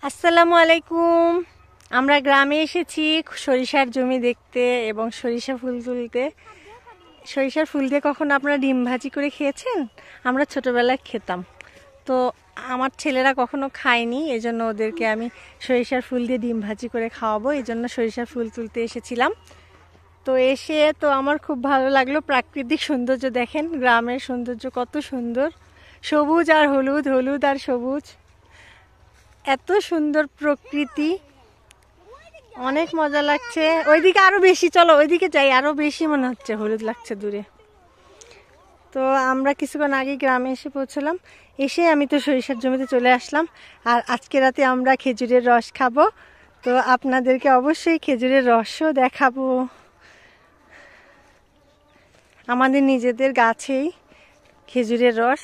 আসসালামু আলাইকুম। আমরা গ্রামে এসেছি সরিষার জমি দেখতে এবং সরিষা ফুল তুলতে। সরিষার ফুল দিয়ে কখনো আপনারা ডিম ভাজি করে খেয়েছেন? আমরা ছোটবেলায় খেতাম, তো আমার ছেলেরা কখনো খায়নি, এজন্য ওদেরকে আমি সরিষার ফুল দিয়ে ডিম ভাজি করে খাওয়াবো, এই জন্য সরিষার ফুল তুলতে এসেছিলাম। তো এসে তো আমার খুব ভালো লাগলো। প্রাকৃতিক সৌন্দর্য দেখেন, গ্রামের সৌন্দর্য কত সুন্দর, সবুজ আর হলুদ, হলুদ আর সবুজ, এত সুন্দর প্রকৃতি, অনেক মজা লাগছে। ওইদিকে আরো বেশি, চলো ওইদিকে যাই, আরো বেশি মনে হচ্ছে হলুদ লাগছে দূরে। তো আমরা কিছুক্ষণ আগে গ্রামে এসে পৌঁছলাম, এসে আমি তো সরিষার জমিতে চলে আসলাম। আর আজকে রাতে আমরা খেজুরের রস খাবো, তো আপনাদেরকে অবশ্যই খেজুরের রসও দেখাবো। আমাদের নিজেদের গাছেই খেজুরের রস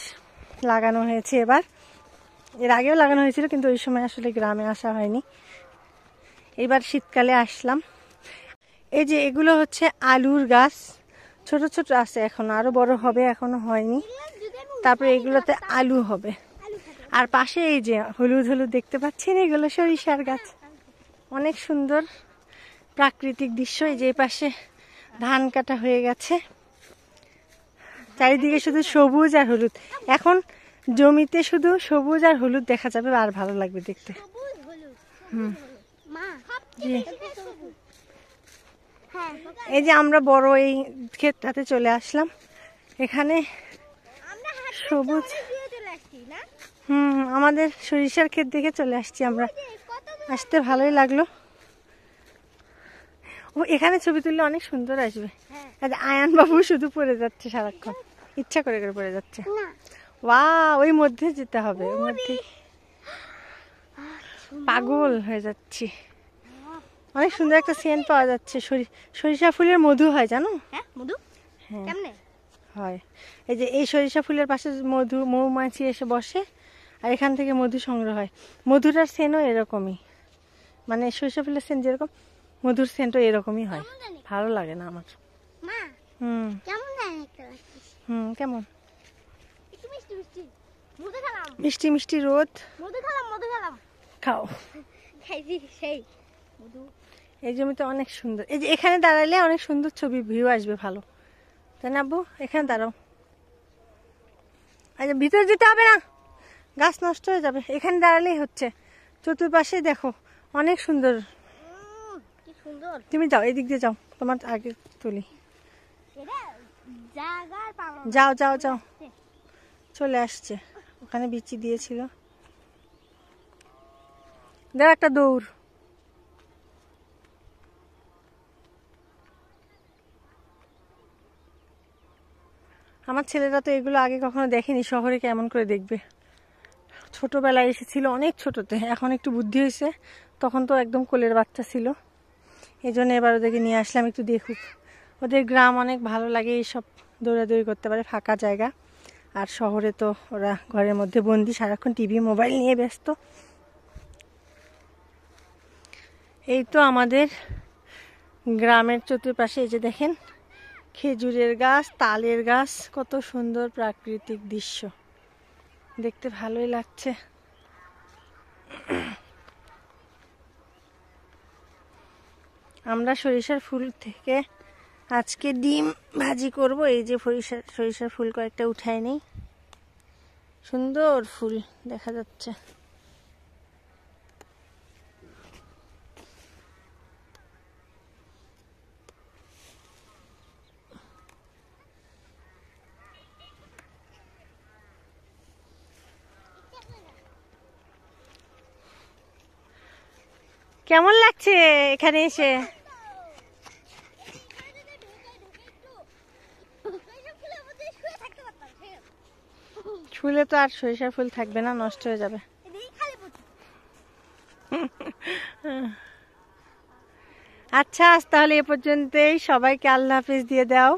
লাগানো হয়েছে এবার, এর আগেও লাগানো হয়েছিল কিন্তু ওই সময় আসলে গ্রামে আসা হয়নি, এবার শীতকালে আসলাম। এই যে এগুলো হচ্ছে আলুর গাছ, ছোট ছোট আছে, এখনো আরো বড় হবে, এখনো হয়নি। তারপরে এগুলোতে আলু হবে। আর পাশে এই যে হলুদ হলুদ দেখতে পাচ্ছেন, এগুলো সরিষার গাছ। অনেক সুন্দর প্রাকৃতিক দৃশ্য। এই যে পাশে ধান কাটা হয়ে গেছে, চারিদিকে শুধু সবুজ আর হলুদ। এখন জমিতে শুধু সবুজ আর হলুদ দেখা যাবে, আর ভালো লাগবে দেখতে। এই যে আমরা বড় এই ক্ষেতটাতে চলে আসলাম, এখানে সবুজ, আমাদের সরিষার ক্ষেত দেখে চলে আসছি আমরা, আসতে ভালোই লাগলো। ও এখানে ছবি তুললে অনেক সুন্দর আসবে। আয়ান বাবু শুধু পড়ে যাচ্ছে সারাক্ষণ, ইচ্ছা করে করে পড়ে যাচ্ছে। ওয়াও, ওই মধ্যে যেতে হবে, ওই মধ্যে পাগল হয়ে যাচ্ছি। অনেক সুন্দর একটা সেন্ট পাওয়া যাচ্ছে। সরিষা ফুলের মধু হয় জানো? মধু কেমনে হয়? এই যে এই সরিষা ফুলের পাশে মৌমাছি এসে বসে, আর এখান থেকে মধু সংগ্রহ হয়। মধুটার সেন্টও এরকমই, মানে সরিষা ফুলের সেন্ট যেরকম, মধুর সেন্টও এরকমই হয়। ভালো লাগে না আমার? কেমন মিষ্টি মিষ্টি রোদ, খাও। এই জমিতে অনেক সুন্দর, এই যে এখানে দাঁড়ালে অনেক সুন্দর ছবি ভিউ আসবে, ভালো তাই না আব্বু? এখানে দাঁড়াও, আচ্ছা ভিতরে যেতে হবে না, গাছ নষ্ট হয়ে যাবে, এখানে দাঁড়ালেই হচ্ছে। চতুর্পাশে দেখো অনেক সুন্দর। তুমি যাও, এদিক দিয়ে যাও, তোমার আগে তুলি। যাও যাও যাও, চলে আসছে, ওখানে বিচি দিয়েছিল, দাও একটা দৌড়। আমার ছেলেরা তো এগুলো আগে কখনো দেখেনি, শহরে কেমন করে দেখবে। ছোটবেলায় এসেছিল অনেক ছোটতে, এখন একটু বুদ্ধি হয়েছে, তখন তো একদম কোলের বাচ্চা ছিল, এই জন্য এবার ওদেরকে নিয়ে আসলাম একটু দেখুক। ওদের গ্রাম অনেক ভালো লাগে, এইসব দৌড়াদৌড়ি করতে পারে, ফাঁকা জায়গা। আর শহরে তো ওরা ঘরের মধ্যে বন্দি, সারাক্ষণ টিভি মোবাইল নিয়ে ব্যস্ত। এই তো আমাদের গ্রামের চতুর্পাশে এই যে দেখেন খেজুরের গাছ, তালের গাছ, কত সুন্দর প্রাকৃতিক দৃশ্য, দেখতে ভালোই লাগছে। আমরা সরিষার ফুল থেকে আজকে ডিম ভাজি করব। এই যে সরিষার ফুল কয়েকটা উঠায় নেই, সুন্দর ফুল দেখা যাচ্ছে। কেমন লাগছে এখানে এসে? ফুলে তো আর সরিষার ফুল থাকবে না, নষ্ট হয়ে যাবে। আচ্ছা, আজ তাহলে এ পর্যন্তই, সবাইকে আল্লাহ হাফেজ দিয়ে দাও।